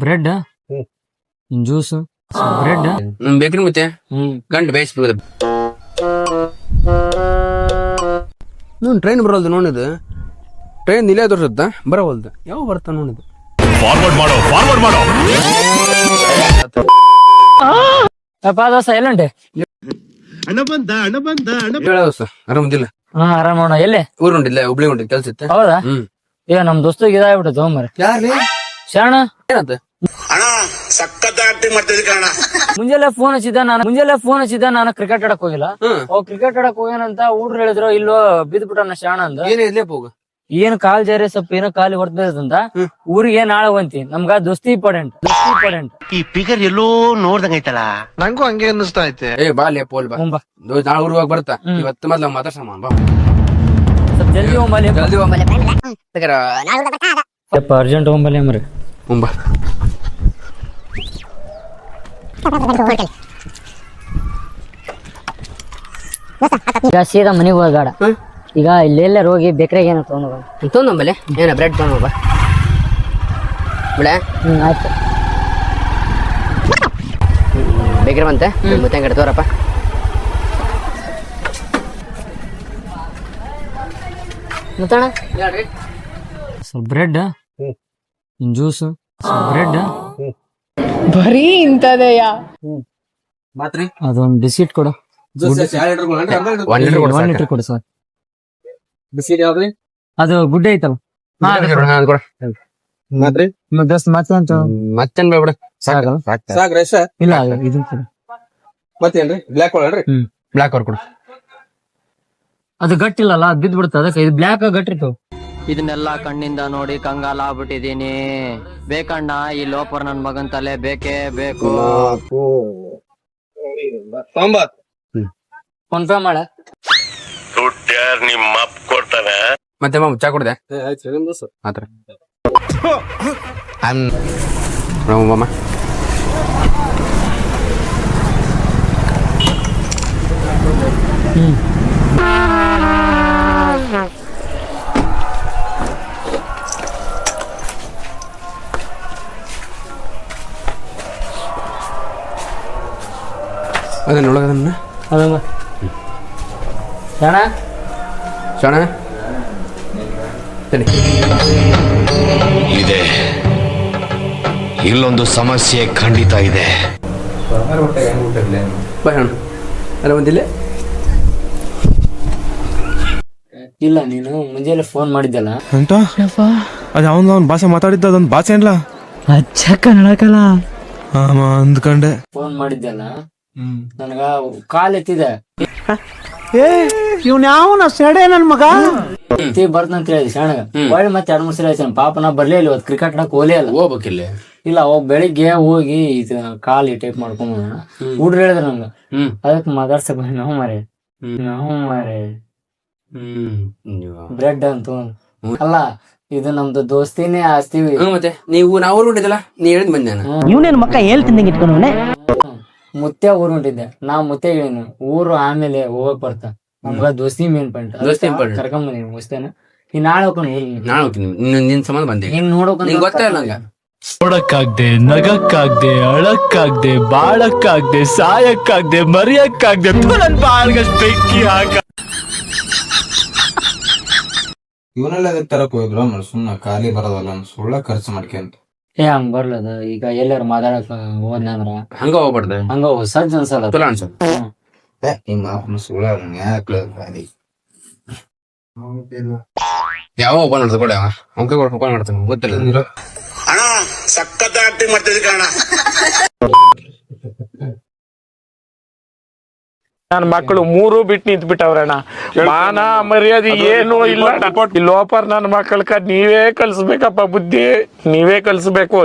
Bread juice bread ಬೇಕ್ರಿ ಮತ್ತೆ ಗಂಟು ಬೇಯಿಸ್ಬೇಕು. ಟ್ರೈನ್ ಬರೋಲ್ದು ನೋಡಿದು. ಟ್ರೈನ್ ಇಲ್ಲೇ ತೋರ್ಸುತ್ತ ಬರವಲ್ದು. ಯಾವ ಬರ್ತಾ ನೋಡಿದು. ಫಾರ್ವರ್ಡ್ ಮಾಡೋ ದೋಸ್ತ ಎಲ್ಲುಂಟೆ? ಆರಾಮದಿಲ್ಲ? ಹಾ ಆರಾಮ್ ನೋಡ. ಎಲ್ಲಿ ಊರುಂಟಿಲ್ಲ, ಹುಬ್ಳಿ ಉಂಟು ಕೆಲ್ಸ ಇತ್ತ. ಹೌದಾ? ಈಗ ನಮ್ ದೋಸ್ತಿಗೆ ಇದಾಗ್ಬಿಟ್ಟದ ಮರ. ಯಾರ್ಲಿ ಶರಣ ಏನಂತ ಮುಂಜಾನೆ ಫೋನ್ ಹಚ್ಚಿದ್ದ ನಾನು ಕ್ರಿಕೆಟ್ ಆಡಕ್ ಹೋಗಿಲ್ಲ. ಕ್ರಿಕೆಟ್ ಆಡಕ್ ಹೋಗ್ಯಾನಂತ ಹುಡ್ರು ಹೇಳಿದ್ರು ಇಲ್ಲೋ ಬಿದ್ಬಿಟ್ಟ ಶರಣ ಅಂದ. ಏನೇ ಹೋಗ ಏನ್ ಕಾಲ್ ಜಾರಿ ಸ್ವಲ್ಪ ಏನೋ ಕಾಲಿ ಹೊರ್ತದಂತ ಊರಿಗೆ ನಾಳೆ ಹೊಂತಿ. ನಮ್ಗ ದೋಸ್ತಿ ಇಂಪಾರ್ಟೆಂಟ್. ಈ ಫಿಗರ್ ಎಲ್ಲೋ ನೋಡ್ದಂಗೈತಲ್ಲ. ನಂಗೂ ಹಂಗೆ ಅನ್ನಿಸ್ತಾ ಐತೆ. ಬಾಲ್ಯ ಪೋಲ್ ಬಾ ನಾಳೆ ಊರುವಾಗ ಬರ್ತಾ. ಇವತ್ತು ಮೊದ್ಲು ಮಾತಾಡ್ಸಮ್ಮ ಬಾ. ಸ್ವಲ್ಪ ಜಲ್ದಿ ಹೋಗ್ಬಲ್ಲಿ. ಸ್ವಲ್ಪ ಅರ್ಜೆಂಟ್ ಹೋಗ್ಬಲ್ಲಿ ಮರಿ. ಮುಂಬಾ ಈಗ ಸೀದಾ ಮನೆಗೆ ಹೋಗಾಡ. ಈಗ ಇಲ್ಲೆಲ್ಲರ ಹೋಗಿ ಬೇಕ್ರಿಗೆ ಏನೋ ತೊಗೊಂಬಲೆ. ಏನ ಬ್ರೆಡ್ ತೊಗೊಂಬ ಬಿಡ. ಆಯ್ತು. ಬೇಕ್ರಿ ಬಂತೆ ಮತ್ತೆ ಹೆಂಗಡೆ ತೋರಪ್ಪ. ಮತ್ತಣ ಸ್ವಲ್ಪ ಬ್ರೆಡ್ ಜ್ಯೂಸ್ ಬ್ರೆಡ್ ಬರೀ ಇಂತದೆಯ. ಮಾತ್ರಿ ಅದೊಂದು ಬಿಸ್ಕಿಟ್ ಕೊಡು. 1 ಲೀಟರ್ ಕೊಡು ಸರ್. ಬಿಸ್ಕಿಟ್ ಯಾವ್ದ್ರಿ? ಅದು ಗುಡ್ಡೆ ಐತಲ್ಲ. ಮಾತ್ರಿ ಮತ್ತೇನ್ ಬೇಡ ಸಾಕ್ರಿ ಸರ್. ಇಲ್ಲ ಇದು ಮತ್ತೇನ್ರಿ ಬ್ಲಾಕ್ ಕೊಡ್ರಿ. ಬ್ಲಾಕ್ ಅವ್ರ ಕೊಡು. ಅದು ಗಟ್ಟಿಲ್ಲಲ್ಲ, ಅದ್ ಬಿದ್ದು ಬಿಡುತ್ತೆ. ಅದಕ್ಕೆ ಇದು ಬ್ಲಾಕ್ ಗಟ್ಟಿರ್ತಾವ. ಇದನ್ನೆಲ್ಲಾ ಕಣ್ಣಿಂದ ನೋಡಿ ಕಂಗಾಲ ಆಗ್ಬಿಟ್ಟಿದೀನಿ. ಬೇಕಣ್ಣ ಈ ಲೋಪರ್ ನನ್ ಮಗನ್ ತಲೆ ಬೇಕೇ ಬೇಕು. ಫೋನ್ ಪೇ ಮಾಡ. ನಿಮ್ಮ ಅಪ್ಪ ಕೊಡ್ತಾನೆ. ಮತ್ತೆ ಮಾಮ ಚಾ ಕೊಡ್ದೆ ಆತರ ಮಾಮ. ಅದನ್ನ ಒಳಗದನ್ನ ಅದಮ್ಮ ಶರಣ ಶರಣ ಸರಿ. ಇದೆ ಇಲ್ಲೊಂದು ಸಮಸ್ಯೆ ಖಂಡಿತ ಇದೆ. ಬರೋಣ ಅಲ್ಲ ಒಂದಿಲ್ಲ. ಇಲ್ಲ ನೀನು ಮುಂಜಾನೆ ಫೋನ್ ಮಾಡಿದ್ದಲ್ಲ ಅಂತ ಅದು ಅವನ್ ಭಾಷೆ ಮಾತಾಡಿದ್ದ ಅದೊಂದು ಭಾಷೆ ಏನ್ಲ ಅಚ್ಚ ಕನ್ನಡಕಲ್ಲ ಅಂದ್ಕಂಡೆ. ಫೋನ್ ಮಾಡಿದ್ದಲ್ಲ ನನಗ ಕಾಲ್ ಎತ್ತಿದೆ. ಇವ್ನ ಯಾವನ ಸೆಡೆ ನನ್ ಮಗ ಬರ್ತಂತ ಹೇಳಿದ್ ಶರಣಗ. ಒಳ್ಳೆ ಮತ್ತೆ 2-3 ಸಲ ಆಯ್ತು. ಪಾಪ ನಾ ಬರ್ಲೇ ಇಲ್ಲ ಇವತ್ತು. ಕ್ರಿಕೆಟ್ ಆಡಕ್ ಹೋಲೇ ಇಲ್ಲ. ಹೋಗ್ಬೇಕಿಲ್ಲ. ಇಲ್ಲ ಬೆಳಿಗ್ಗೆ ಹೋಗಿ ಕಾಲ್ ಟೈಪ್ ಮಾಡ್ಕೊಂಡ್ ಹುಡ್ರು ಹೇಳಿದ್ರ ನಂಗ. ಅದಕ್ಕೆ ಮಾತಾಡ್ಸಕ್ ನಾವು ಮಾರೇ ಬ್ರೆಡ್ ಅಂತ ಅಲ್ಲ. ಇದು ನಮ್ದು ದೋಸ್ತಿನೇ ಆಸ್ತೀವಿ. ಮತ್ತೆ ನಾವು ಹೊಂಟಿದ್ದಲ್ಲ ನೀ ಹೇಳಿದ್ ಬಂದೆ. ಇವನೇನ್ ಮಕ್ಕ ಹೇಳ್ತಿದ್ದಂಗೆ ಇಟ್ಕೊಂಡವನೆ. ಮುತ್ತೆ ಊರು ಹೊಂಟಿದ್ದೆ. ನಾ ಮುತ್ತೆ ಹೇಳಿನ ಊರು ಆಮೇಲೆ ಹೋಗಕ್ ಬರ್ತಾ. ನಮ್ಗ ದೋಸ್ತಿ ಮೇನ್ ಪಾಯಿಂಟ್. ಕರ್ಕೊಂಡ್ ಬಂದಿ ಮುಸ್ತೇನ. ಈ ನಾಳೆ ಹೋಗ್ಕೊಂಡು ನಾಳೆ ಹೋಗ್ತೀನಿ. ನಿನ್ ಸಂಬಂಧ ಬಂದೆ. ಹಿಂಗ್ ನೋಡೋಕ್ ಗೊತ್ತಾಗಲ್ಲ ನಂಗ. ನೋಡಕ್ಕಾಗ್ದೆ, ನಗಕ್ಕಾಗ್ದೆ, ಅಳಕ್ಕಾಗ್ದೆ, ಬಾಳಕ್ಕಾಗ್ದೆ, ಸಾಯಕ್ಕಾಗ್ದೆ, ಮರಿಯಕ್ಕಾಗ್ದೆ. ನನ್ ಬಾಳ್ಗಷ್ಟು ಬೆಂಕಿ ಹಾಕ. ಇವನೆಲ್ಲ ತರಕ್ ಹೋಗಿದ್ರು ಸುಮ್ನ ಖಾಲಿ ಬರೋದಲ್ಲ ಸುಳ್ಳ ಖರ್ಚು ಮಾಡ್ಕೊಂತ. ಹಂಗ್ ಬರ್ಲದ. ಈಗ ಎಲ್ಲಾರ ಮಾತಾಡಕ್ ಹೋದ್ನ ಅಂದ್ರ ಹಂಗ ಹೋಗ್ಬಾರ್ದು. ಹಂಗ ಸಜ್ಜ ಅನ್ಸಲ್ಲ. ತುಲ ಅನ್ಸಲ್ಲ. ನಿಮ್ಮ ಅಪ್ಪನ ಸುಳ್ಳ ಯಾಕೆ ಯಾವ ಓಪನ್ ಮಾಡ್ತಾರೆ ಕೊಡ ಅಂಕ ಓಪನ್ ಮಾಡ್ತಾನೆ ಗೊತ್ತಿಲ್ಲ. ಅಣ್ಣ ಸಖತ್ ಆಕ್ಟಿಂಗ್ ಮಾಡ್ತಿದ್ದೆ ಕಣ. ನನ್ನ ಮಕ್ಕಳು 3 ಬಿಟ್ಟು ನಿಂತ್ ಬಿಟ್ಟವ್ರಣ್ಣ. ಮಾನ ಮರ್ಯಾದೆ ಏನು ಇಲ್ಲ. ಲೋಪರ್ ನನ್ನ ಮಕ್ಕಳಕ ನೀವೇ ಕಲ್ಸ್ಬೇಕಪ್ಪ. ಬುದ್ಧಿ ನೀವೇ ಕಲ್ಸ್ಬೇಕು.